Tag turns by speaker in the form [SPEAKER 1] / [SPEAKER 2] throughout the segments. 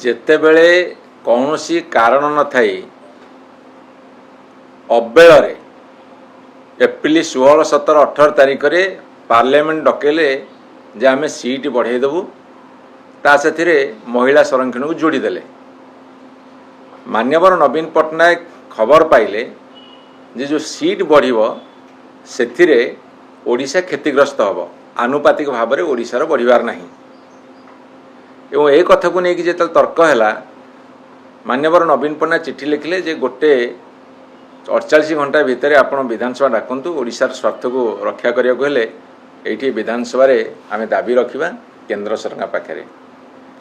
[SPEAKER 1] ଯେତେବେଳେ କୌଣସି କାରଣ ନଥାଇ ଅବେଳରେ ଏପ୍ରିଲ 16, 17, 18 ତାରିଖରେ ପାର୍ଲାମେଣ୍ଟ ଡକେଇଲେ ଯେ ଆମେ ସିଟ୍ ବଢ଼େଇ ଦେବୁ, ତା ସେଥିରେ ମହିଳା ସଂରକ୍ଷଣକୁ ଯୋଡ଼ିଦେଲେ। ମାନ୍ୟବର ନବୀନ ପଟ୍ଟନାୟକ ଖବର ପାଇଲେ ଯେ ଯେଉଁ ସିଟ୍ ବଢ଼ିବ ସେଥିରେ ଓଡ଼ିଶା କ୍ଷତିଗ୍ରସ୍ତ ହେବ, ଆନୁପାତିକ ଭାବରେ ଓଡ଼ିଶାର ବଢ଼ିବାର ନାହିଁ। ଏବଂ ଏ କଥାକୁ ନେଇକି ଯେତେବେଳେ ତର୍କ ହେଲା, ମାନ୍ୟବର ନବୀନ ପଟ୍ଟନାୟକ ଚିଠି ଲେଖିଲେ ଯେ ଗୋଟେ 48 ଘଣ୍ଟା ଭିତରେ ଆପଣ ବିଧାନସଭା ଡାକନ୍ତୁ, ଓଡ଼ିଶାର ସ୍ୱାର୍ଥକୁ ରକ୍ଷା କରିବାକୁ ହେଲେ ଏଇଠି ବିଧାନସଭାରେ ଆମେ ଦାବି ରଖିବା କେନ୍ଦ୍ର ସରକାର ପାଖରେ।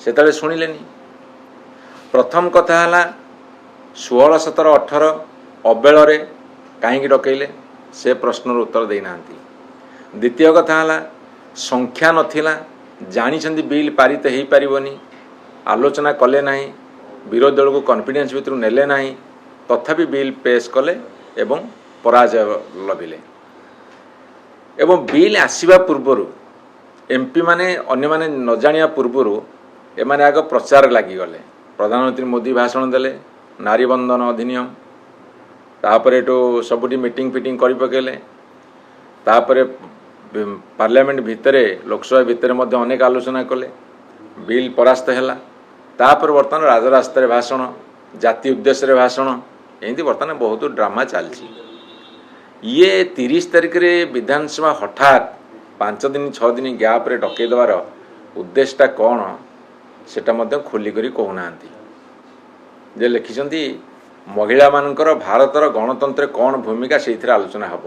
[SPEAKER 1] ସେତେବେଳେ ଶୁଣିଲେନି। ପ୍ରଥମ କଥା ହେଲା 16, 17, 18 ଅବେଳରେ କାହିଁକି ଡକେଇଲେ, ସେ ପ୍ରଶ୍ନର ଉତ୍ତର ଦେଇନାହାନ୍ତି। ଦ୍ୱିତୀୟ କଥା ହେଲା ସଂଖ୍ୟା ନଥିଲା, ଜାଣିଛନ୍ତି ବିଲ୍ ପାରିତ ହୋଇପାରିବନି, ଆଲୋଚନା କଲେ ନାହିଁ, ବିରୋଧୀ ଦଳକୁ କନଫିଡେନ୍ସ ଭିତରୁ ନେଲେ ନାହିଁ, ତଥାପି ବିଲ୍ ପେଶ୍ କଲେ ଏବଂ ପରାଜୟ ଲଭିଲେ। ଏବଂ ବିଲ୍ ଆସିବା ପୂର୍ବରୁ ଏମ୍ପି ମାନେ ଅନ୍ୟମାନେ ନ ଜାଣିବା ପୂର୍ବରୁ ଏମାନେ ଆଗ ପ୍ରଚାର ଲାଗିଗଲେ। ପ୍ରଧାନମନ୍ତ୍ରୀ ମୋଦି ଭାଷଣ ଦେଲେ, ନାରୀ ବନ୍ଦନ ଅଧିନିୟମ, ତାପରେ ଏଠୁ ସବୁଠି ମିଟିଂ ଫିଟିଂ କରି ପକେଇଲେ। ତାପରେ ପାର୍ଲାମେଣ୍ଟ ଭିତରେ, ଲୋକସଭା ଭିତରେ ମଧ୍ୟ ଅନେକ ଆଲୋଚନା କଲେ, ବିଲ୍ ପରାସ୍ତ ହେଲା। ତାପରେ ବର୍ତ୍ତମାନ ରାଜରାସ୍ତାରେ ଭାଷଣ, ଜାତି ଉଦ୍ଦେଶ୍ୟରେ ଭାଷଣ, ଏମିତି ବର୍ତ୍ତମାନ ବହୁତ ଡ୍ରାମା ଚାଲିଛି। ଇଏ 30 ତାରିଖରେ ବିଧାନସଭା ହଠାତ୍ 5 ଦିନ 6 ଦିନ ଗ୍ୟାପ୍ରେ ଡକେଇ ଦେବାର ଉଦ୍ଦେଶ୍ୟଟା କ'ଣ ସେଟା ମଧ୍ୟ ଖୋଲିକରି କହୁନାହାନ୍ତି। ଯେ ଲେଖିଛନ୍ତି ମହିଳାମାନଙ୍କର ଭାରତର ଗଣତନ୍ତ୍ରରେ କ'ଣ ଭୂମିକା, ସେଇଥିରେ ଆଲୋଚନା ହେବ।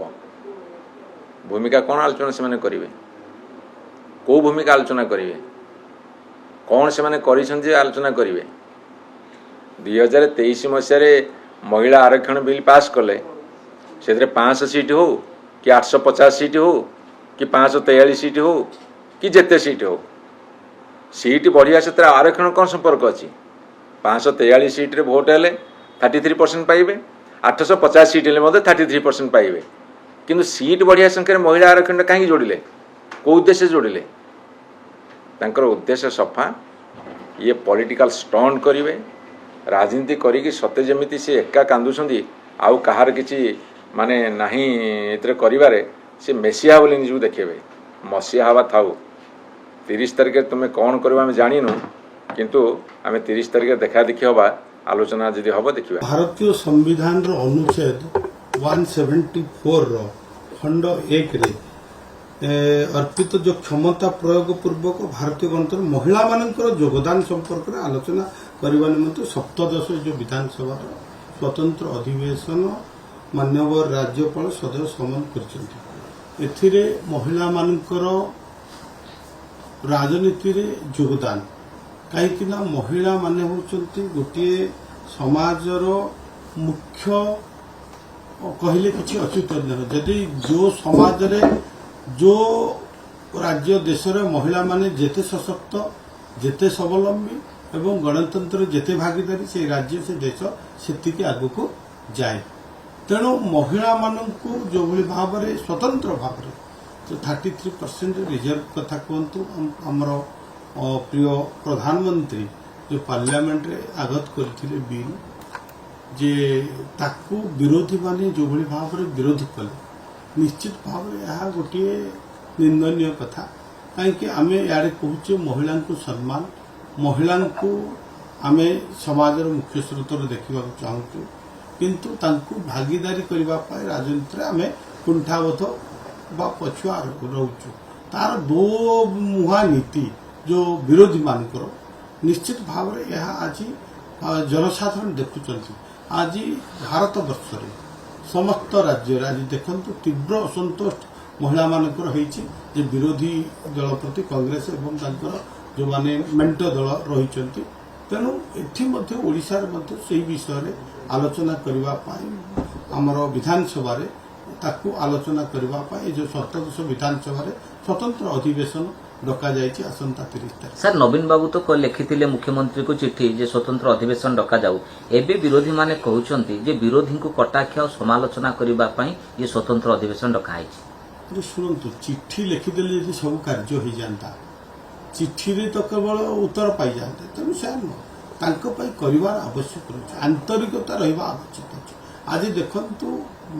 [SPEAKER 1] ଭୂମିକା କ'ଣ ଆଲୋଚନା ସେମାନେ କରିବେ? କେଉଁ ଭୂମିକା ଆଲୋଚନା କରିବେ? କ'ଣ ସେମାନେ କରିଛନ୍ତି ଯେ ଆଲୋଚନା କରିବେ? 2023 ମସିହାରେ ମହିଳା ଆରକ୍ଷଣ ବିଲ୍ ପାସ୍ କଲେ, ସେଥିରେ 500 ସିଟ୍ ହେଉ କି 850 ସିଟ୍ ହେଉ କି 543 ସିଟ୍ ହେଉ କି ଯେତେ ସିଟ୍ ହେଉ, ସିଟ୍ ବଢ଼ିବା ସେଥିରେ ଆରକ୍ଷଣ କ'ଣ ସମ୍ପର୍କ ଅଛି? 543 ସିଟ୍ରେ ଭୋଟ୍ ହେଲେ 33% ପାଇବେ, 850 ସିଟ୍ ହେଲେ ମଧ୍ୟ 33% ପାଇବେ। କିନ୍ତୁ ସିଟ୍ ବଢ଼ିବା ସଂଖ୍ୟାରେ ମହିଳା ଆରକ୍ଷଣ କାହିଁକି ଯୋଡ଼ିଲେ? କେଉଁ ଉଦ୍ଦେଶ୍ୟ ଯୋଡ଼ିଲେ? ତାଙ୍କର ଉଦ୍ଦେଶ୍ୟ ସଫା, ଇଏ ପଲିଟିକାଲ ଷ୍ଟଣ୍ଟ କରିବେ, ରାଜନୀତି କରିକି ସତେ ଯେମିତି ସେ ଏକା କାନ୍ଦୁଛନ୍ତି, ଆଉ କାହାର କିଛି ମାନେ ନାହିଁ ଏଥିରେ କରିବାରେ, ସେ ମେସିଆ ବୋଲି ନିଜକୁ ଦେଖେଇବେ। ମସିହା ହେବା ଥାଉ, 30 ତାରିଖରେ ତୁମେ କ'ଣ କରିବ ଆମେ ଜାଣିନୁ, କିନ୍ତୁ ଆମେ 30 ତାରିଖରେ ଦେଖାଦେଖି ହେବା, ଆଲୋଚନା ଯଦି ହେବ ଦେଖିବା।
[SPEAKER 2] ଭାରତୀୟ ସମ୍ବିଧାନର ଅନୁଚ୍ଛେଦ 174 ଖଣ୍ଡ 1 अर्पित जो क्षमता प्रयोग पूर्वक भारतीय गणतंत्र महिला मानकर योगदान संपर्क में आलोचना करने निमंत्रण 17 जो विधानसभा स्वतंत्र अधिवेशन माननीय राज्यपाल सदैव समन कर महिला मानकर राजनीति रे योगदान कहीं महिला माने होचंती गोटे समाजर मुख्य कहले किसी अच्युत जदि जो समाज रे जो राज्य देश रे महिला माने जेते सशक्त जेते स्वावलंबी एवं गणतंत्र जेते भागीदारी से राज्य से देश से आगु को जाए। तेणु महिला मानू जो भाव में स्वतंत्र भाव में तो 33% रिजर्व कथा कहतु आमर प्रिय प्रधानमंत्री जो पार्लियामेंट रे आगत करथिले बिल जे ताकू विरोधी माने जो भाव में विरोध कले निश्चित भाव में यह गोटे निंदनीय कथा कहीं आम यारे कहूचे महिला को सम्मान महिला को आम समाज मुख्य स्रोत देखा चाहूँ किंतु तांकु भागीदारी करने राजनीति आम कुंठाबोध बा पछुआ रोचु तार दो मुहा नीति जो विरोधी मानकर निश्चित भाव में यह आज जनसाधारण देखुं आज भारत वर्ष समस्त राज्य आज देखु तीव्र असंतोष महिला मानकर जे विरोधी दल प्रति कांग्रेस एवं जो माने मेंट दल रही तेणु एशा से विषय आलोचना करने आमर विधानसभा ताकू आलोचना करने जो 17 विधानसभा स्वतंत्र अधिवेशन डका जाइए आसंता 30 तारीख।
[SPEAKER 3] सर नवीन बाबू तो लिखिथिले मुख्यमंत्री को चिट्ठी जे स्वतंत्र अधिवेशन डका जाऊ एबे विरोधी माने कहउचंती जे विरोधी को कटाक्ष और समालोचना करबा पई ये स्वतंत्र अधिवेशन डका आइछि।
[SPEAKER 2] शुणु चिट्ठी लिखिदेले यदि सब कार्य हो जाता चिट्ठी रे तो केवल उत्तर पाई जाते तेणु से ତାଙ୍କ ପାଇଁ କରିବାର ଆବଶ୍ୟକ ରହିଛି, ଆନ୍ତରିକତା ରହିବା ଆବଶ୍ୟକ ଅଛି। ଆଜି ଦେଖନ୍ତୁ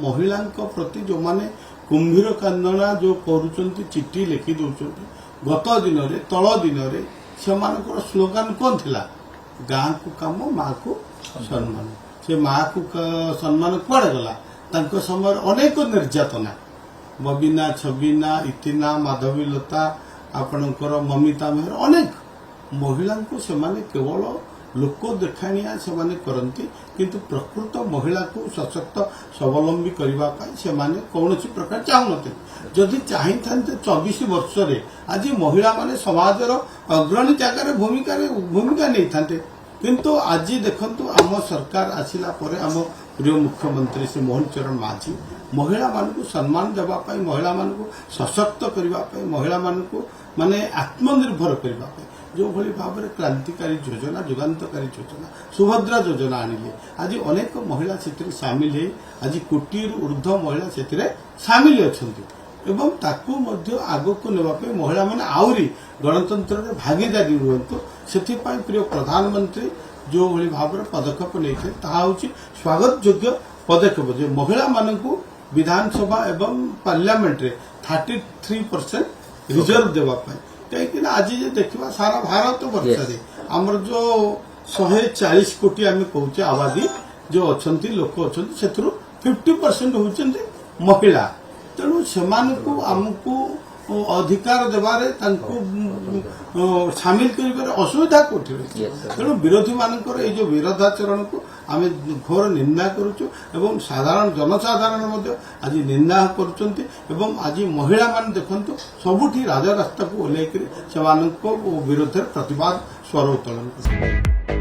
[SPEAKER 2] ମହିଳାଙ୍କ ପ୍ରତି ଯେଉଁମାନେ କୁମ୍ଭୀର କାନ୍ଦଣା ଯେଉଁ କରୁଛନ୍ତି, ଚିଠି ଲେଖି ଦେଉଛନ୍ତି, ଗତ ଦିନରେ ତଳ ଦିନରେ ସେମାନଙ୍କର ସ୍ଲୋଗାନ କ'ଣ ଥିଲା? ଗାଁକୁ କାମ, ମାଆକୁ ସମ୍ମାନ। ସେ ମାଆକୁ ସମ୍ମାନ କୁଆଡ଼େ ଗଲା? ତାଙ୍କ ସମୟରେ ଅନେକ ନିର୍ଯାତନା, ବବିନା, ଛବିନା, ଇତିନା, ମାଧବୀଲତା, ଆପଣଙ୍କର ମମିତା ମେହର, ଅନେକ ମହିଳାଙ୍କୁ ସେମାନେ କେବଳ ଲୋକ ଦେଖାଣିଆ ସେମାନେ କରନ୍ତି, କିନ୍ତୁ ପ୍ରକୃତ ମହିଳାକୁ ସଶକ୍ତ ସ୍ୱାବଲମ୍ବୀ କରିବା ପାଇଁ ସେମାନେ କୌଣସି ପ୍ରକାର ଚାହୁଁନଥିଲେ। ଯଦି ଚାହିଁଥାନ୍ତେ 24 ବର୍ଷରେ ଆଜି ମହିଳାମାନେ ସମାଜର ଅଗ୍ରଣୀ ଜାଗାରେ ଭୂମିକା ନେଇଥାନ୍ତେ। କିନ୍ତୁ ଆଜି ଦେଖନ୍ତୁ ଆମ ସରକାର ଆସିଲା ପରେ ଆମ ପ୍ରିୟ ମୁଖ୍ୟମନ୍ତ୍ରୀ ଶ୍ରୀ ମୋହନ ଚରଣ ମାଝୀ ମହିଳାମାନଙ୍କୁ ସମ୍ମାନ ଦେବା ପାଇଁ, ମହିଳାମାନଙ୍କୁ ସଶକ୍ତ କରିବା ପାଇଁ, ମହିଳାମାନଙ୍କୁ ମାନେ ଆତ୍ମନିର୍ଭର କରିବା ପାଇଁ ଯେଉଁଭଳି ଭାବରେ କ୍ରାନ୍ତିକାରୀ ଯୋଜନା, ଯୁଗାନ୍ତକାରୀ ଯୋଜନା, ସୁଭଦ୍ରା ଯୋଜନା ଆଣିଲେ, ଆଜି ଅନେକ ମହିଳା ସେଥିରେ ସାମିଲ ହେଇ ଆଜି କୋଟିରୁ ଉର୍ଦ୍ଧ୍ୱ ମହିଳା ସେଥିରେ ସାମିଲ ଅଛନ୍ତି ଏବଂ ତାକୁ ମଧ୍ୟ ଆଗକୁ ନେବା ପାଇଁ ମହିଳାମାନେ ଆହୁରି ଗଣତନ୍ତ୍ରରେ ଭାଗିଦାରୀ ରୁହନ୍ତୁ, ସେଥିପାଇଁ ପ୍ରିୟ ପ୍ରଧାନମନ୍ତ୍ରୀ ଯେଉଁଭଳି ଭାବରେ ପଦକ୍ଷେପ ନେଇଥିଲେ ତାହା ହେଉଛି ସ୍ୱାଗତ ଯୋଗ୍ୟ ପଦକ୍ଷେପ ଯେ ମହିଳାମାନଙ୍କୁ ବିଧାନସଭା ଏବଂ ପାର୍ଲାମେଣ୍ଟରେ 33% ରିଜର୍ଭ ଦେବା ପାଇଁ। କାହିଁକିନା ଆଜି ଯେ ଦେଖିବା ସାରା ଭାରତ ବର୍ଷରେ ଆମର ଯେଉଁ 140 କୋଟି ଆମେ କହୁଛେ ଆବାଦୀ ଯେଉଁ ଅଛନ୍ତି, ଲୋକ ଅଛନ୍ତି, ସେଥିରୁ 50% ହେଉଛନ୍ତି ମହିଳା। ତେଣୁ ସେମାନଙ୍କୁ ଆମକୁ ଅଧିକାର ଦେବାରେ, ତାଙ୍କୁ ସାମିଲ କରିବାରେ ଅସୁବିଧା କୋଉଠି ରହିଛି। ତେଣୁ ବିରୋଧୀମାନଙ୍କର ଏଇ ଯେଉଁ ବିରୋଧାଚରଣକୁ ଆମେ ଘୋର ନିନ୍ଦା କରୁଛୁ ଏବଂ ଜନସାଧାରଣ ମଧ୍ୟ ଆଜି ନିନ୍ଦା କରୁଛନ୍ତି ଏବଂ ଆଜି ମହିଳାମାନେ ଦେଖନ୍ତୁ ସବୁଠି ରାଜରାସ୍ତାକୁ ଓହ୍ଲାଇକରି ସେମାନଙ୍କ ବିରୁଦ୍ଧରେ ପ୍ରତିବାଦ ସ୍ୱର ଉତ୍ତୋଳନ କରୁଛନ୍ତି।